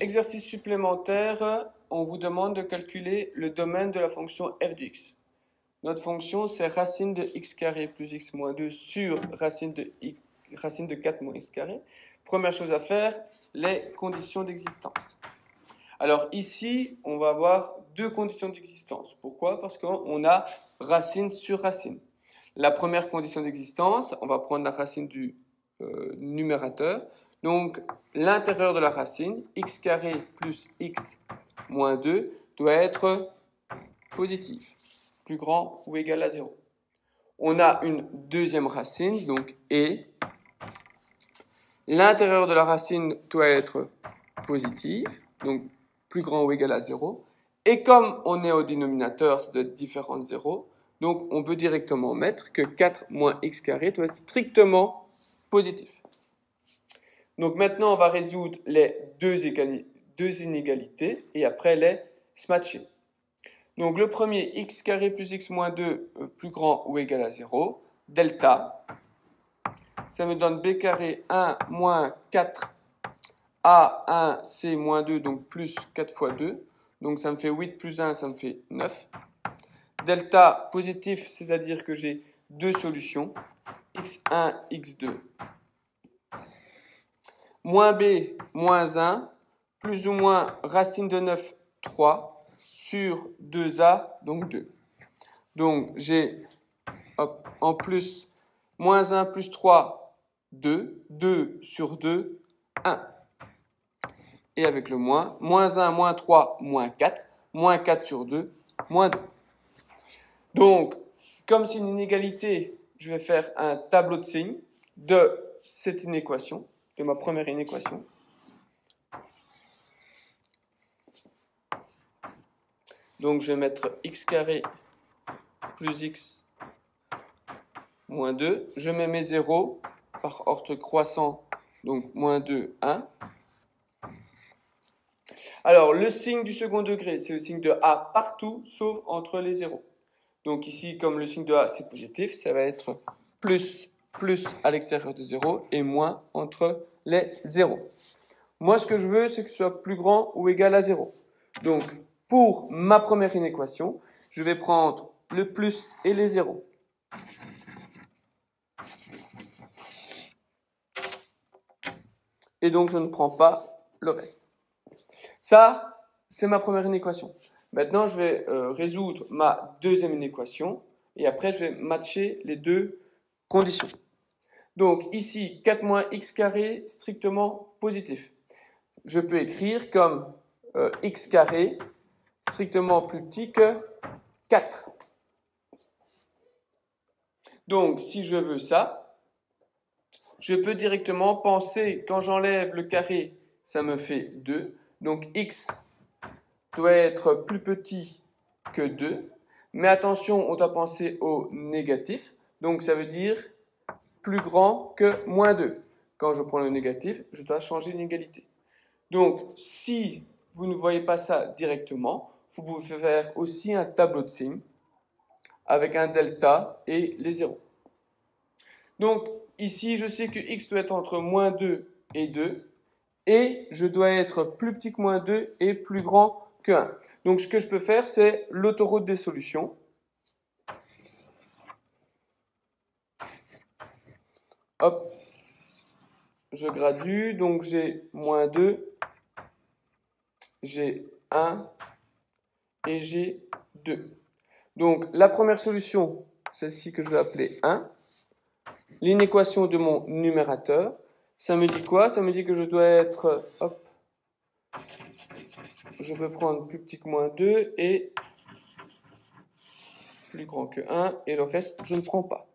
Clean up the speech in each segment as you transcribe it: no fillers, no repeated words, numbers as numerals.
Exercice supplémentaire, on vous demande de calculer le domaine de la fonction f de x. Notre fonction, c'est racine de x carré plus x moins 2 sur racine de 4 moins x carré. Première chose à faire, les conditions d'existence. Alors ici, on va avoir deux conditions d'existence. Pourquoi? Parce qu'on a racine sur racine. La première condition d'existence, on va prendre la racine du numérateur. Donc, l'intérieur de la racine, x carré plus x moins 2, doit être positif, plus grand ou égal à 0. On a une deuxième racine, donc et. L'intérieur de la racine doit être positif, donc plus grand ou égal à 0. Et comme on est au dénominateur, ça doit être différent de 0. Donc, on peut directement mettre que 4 moins x carré doit être strictement positif. Donc maintenant, on va résoudre les deux inégalités et après les smatcher. Donc le premier, x carré plus x moins 2 plus grand ou égal à 0, delta. Ça me donne b carré 1 moins 4 a 1 c moins 2, donc plus 4 fois 2. Donc ça me fait 8 plus 1, ça me fait 9. Delta positif, c'est-à-dire que j'ai deux solutions, x1, x2. Moins b, moins 1, plus ou moins racine de 9, 3, sur 2a, donc 2. Donc j'ai en plus moins 1 plus 3, 2, 2 sur 2, 1. Et avec le moins, moins 1, moins 3, moins 4 sur 2, moins 2. Donc, comme c'est une inégalité, je vais faire un tableau de signes de cette inéquation, de ma première inéquation. Donc, je vais mettre x carré plus x moins 2. Je mets mes zéros par ordre croissant, donc moins 2, 1. Alors, le signe du second degré, c'est le signe de A partout, sauf entre les zéros. Donc ici, comme le signe de A, c'est positif, ça va être plus à l'extérieur de 0 et moins entre les zéros. Moi, ce que je veux, c'est que ce soit plus grand ou égal à 0. Donc, pour ma première inéquation, je vais prendre le plus et les zéros. Et donc, je ne prends pas le reste. Ça, c'est ma première inéquation. Maintenant, je vais résoudre ma deuxième inéquation et après, je vais matcher les deux conditions. Donc, ici, 4 moins x carré strictement positif. Je peux écrire comme x carré strictement plus petit que 4. Donc, si je veux ça, je peux directement penser, quand j'enlève le carré, ça me fait 2. Donc, x doit être plus petit que 2. Mais attention, on doit penser au négatif. Donc, ça veut dire plus grand que moins 2. Quand je prends le négatif, je dois changer l'égalité. Donc, si vous ne voyez pas ça directement, vous pouvez faire aussi un tableau de signes avec un delta et les zéros. Donc, ici, je sais que x doit être entre moins 2 et 2, et je dois être plus petit que moins 2 et plus grand que 1. Donc, ce que je peux faire, c'est l'autoroute des solutions. Hop, je gradue, donc j'ai moins 2, j'ai 1 et j'ai 2. Donc, la première solution, celle-ci que je vais appeler 1. L'inéquation de mon numérateur, ça me dit quoi? Ça me dit que je dois être, hop, je peux prendre plus petit que moins 2 et plus grand que 1, et le reste, je ne prends pas.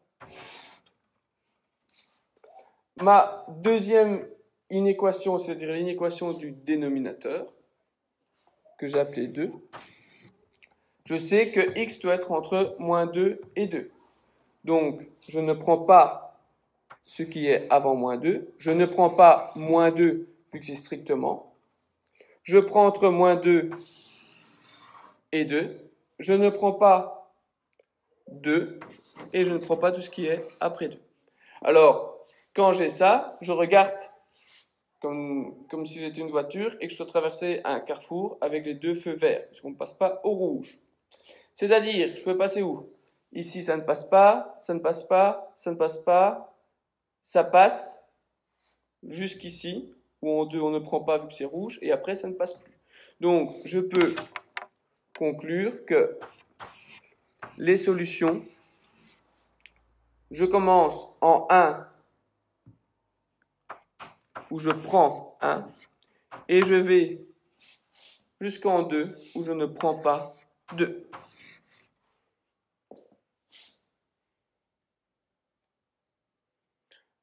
Ma deuxième inéquation, c'est-à-dire l'inéquation du dénominateur, que j'ai appelé 2, je sais que x doit être entre moins 2 et 2. Donc, je ne prends pas ce qui est avant moins 2. Je ne prends pas moins 2 vu que c'est strictement. Je prends entre moins 2 et 2. Je ne prends pas 2 et je ne prends pas tout ce qui est après 2. Alors, quand j'ai ça, je regarde comme si j'étais une voiture et que je dois traverser un carrefour avec les deux feux verts, puisqu'on ne passe pas au rouge. C'est-à-dire, je peux passer où? Ici, ça ne passe pas, ça ne passe pas, ça ne passe pas, ça passe jusqu'ici, où on ne prend pas vu que c'est rouge, et après, ça ne passe plus. Donc, je peux conclure que les solutions, je commence en 1, où je prends 1, et je vais jusqu'en 2, où je ne prends pas 2.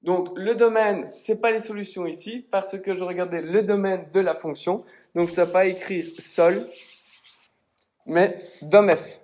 Donc, le domaine, c'est pas les solutions ici, parce que je regardais le domaine de la fonction. Donc, je ne dois pas écrire sol, mais dom f.